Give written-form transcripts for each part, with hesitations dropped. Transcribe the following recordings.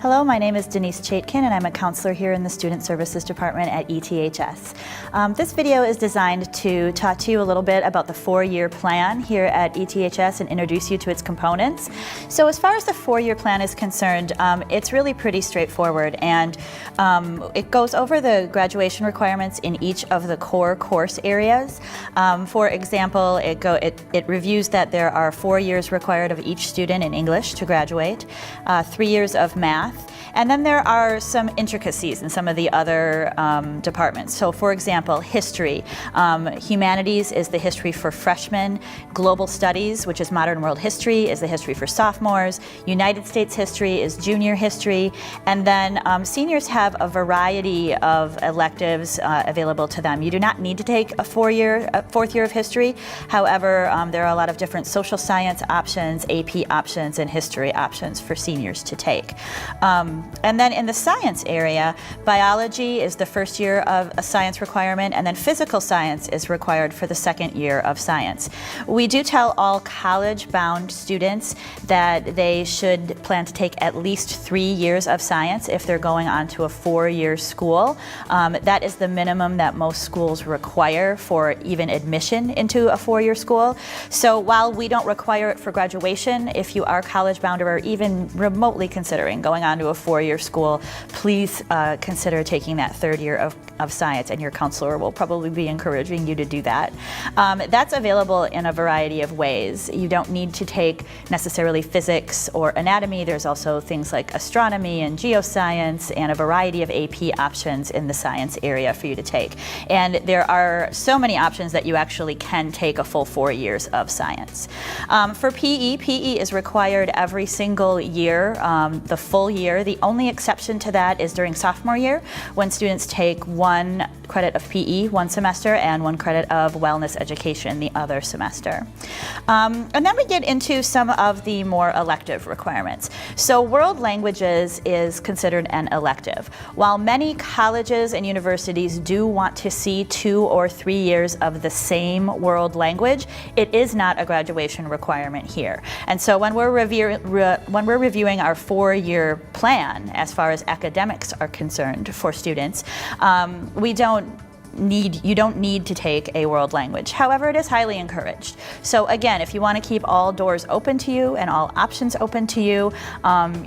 Hello, my name is Denise Chaitkin and I'm a counselor here in the Student Services Department at ETHS. This video is designed to talk to you a little bit about the 4-year plan here at ETHS and introduce you to its components. So as far as the 4-year plan is concerned, it's really pretty straightforward, and it goes over the graduation requirements in each of the core course areas. For example, it reviews that there are 4 years required of each student in English to graduate, 3 years of math, and then there are some intricacies in some of the other departments. So for example, history. Humanities is the history for freshmen. Global studies, which is modern world history, is the history for sophomores. United States history is junior history. And then seniors have a variety of electives available to them. You do not need to take a fourth year of history. However, there are a lot of different social science options, AP options, and history options for seniors to take. And then in the science area, biology is the first year of a science requirement, and then physical science is required for the second year of science. We do tell all college-bound students that they should plan to take at least 3 years of science if they're going on to a 4-year school. That is the minimum that most schools require for even admission into a 4-year school. So while we don't require it for graduation, if you are college-bound or even remotely considering going on to a 4-year school, please consider taking that 3rd year of science, and your counselor will probably be encouraging you to do that. That's available in a variety of ways. You don't need to take necessarily physics or anatomy. There's also things like astronomy and geoscience and a variety of AP options in the science area for you to take. And there are so many options that you actually can take a full 4 years of science. For PE is required every single year, the full year. The only exception to that is during sophomore year, when students take 1 credit of PE one semester and 1 credit of wellness education the other semester. And then we get into some of the more elective requirements. So world languages is considered an elective. While many colleges and universities do want to see 2 or 3 years of the same world language, it is not a graduation requirement here. And so when we're reviewing our 4-year plan as far as academics are concerned for students, you don't need to take a world language. However, it is highly encouraged. So again, if you want to keep all doors open to you and all options open to you,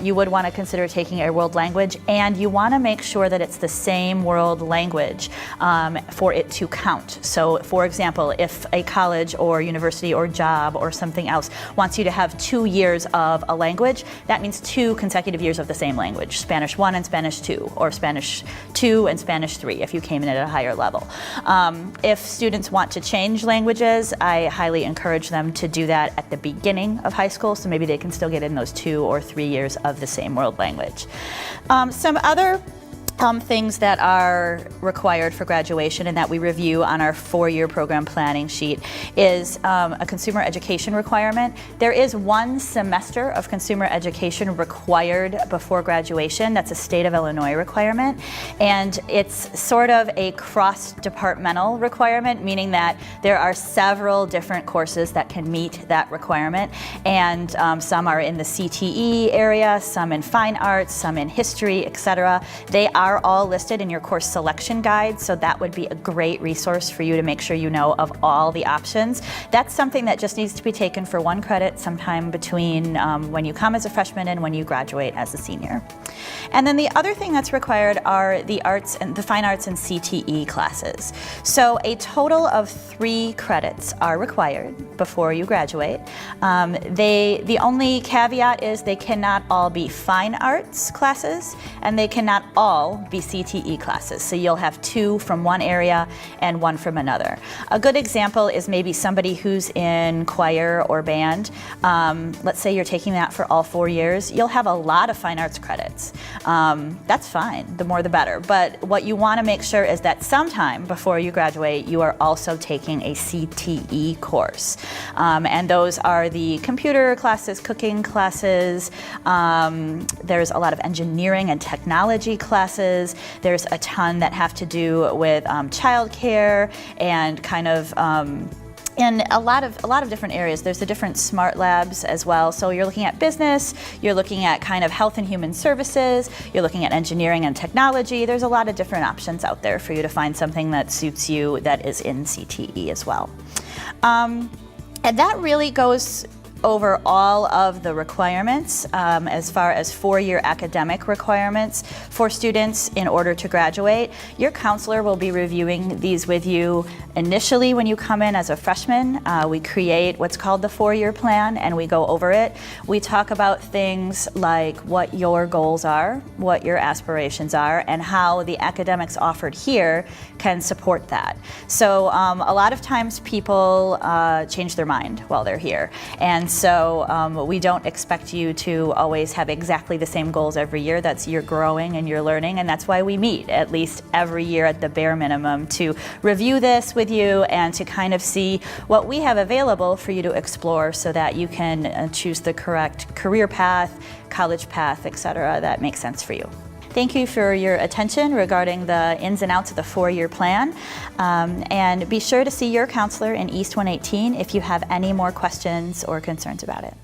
you would want to consider taking a world language, and you want to make sure that it's the same world language for it to count. So for example, if a college or university or job or something else wants you to have 2 years of a language, that means 2 consecutive years of the same language, Spanish 1 and Spanish 2, or Spanish 2 and Spanish 3 if you came in at a higher level. If students want to change languages, I highly encourage them to do that at the beginning of high school, so maybe they can still get in those 2 or 3 years of the same world language. Some other things that are required for graduation and that we review on our 4-year program planning sheet is a consumer education requirement. There is 1 semester of consumer education required before graduation. That's a state of Illinois requirement, and it's sort of a cross-departmental requirement, meaning that there are several different courses that can meet that requirement, and some are in the CTE area, some in fine arts, some in history, etc. They are all listed in your course selection guide, so that would be a great resource for you to make sure you know of all the options. That's something that just needs to be taken for 1 credit sometime between when you come as a freshman and when you graduate as a senior. And then the other thing that's required are the fine arts and CTE classes. So a total of 3 credits are required before you graduate. The only caveat is they cannot all be fine arts classes, and they cannot all be CTE classes. So you'll have 2 from one area and 1 from another. A good example is maybe somebody who's in choir or band. Let's say you're taking that for all 4 years. You'll have a lot of fine arts credits. That's fine, the more the better. But what you want to make sure is that sometime before you graduate, you are also taking a CTE course. And those are the computer classes, cooking classes, there's a lot of engineering and technology classes, there's a ton that have to do with childcare and kind of in a lot of different areas. There's the different smart labs as well. So you're looking at business, you're looking at kind of health and human services, you're looking at engineering and technology. There's a lot of different options out there for you to find something that suits you that is in CTE as well. And that really goes over all of the requirements as far as four-year academic requirements for students in order to graduate. Your counselor will be reviewing these with you initially when you come in as a freshman. We create what's called the four-year plan and we go over it. We talk about things like what your goals are, what your aspirations are, and how the academics offered here can support that. So a lot of times people change their mind while they're here. And so we don't expect you to always have exactly the same goals every year. You're growing and you're learning, and that's why we meet at least every year at the bare minimum to review this with you and to kind of see what we have available for you to explore so that you can choose the correct career path, college path, etc. that makes sense for you. Thank you for your attention regarding the ins and outs of the four-year plan. And be sure to see your counselor in East 118 if you have any more questions or concerns about it.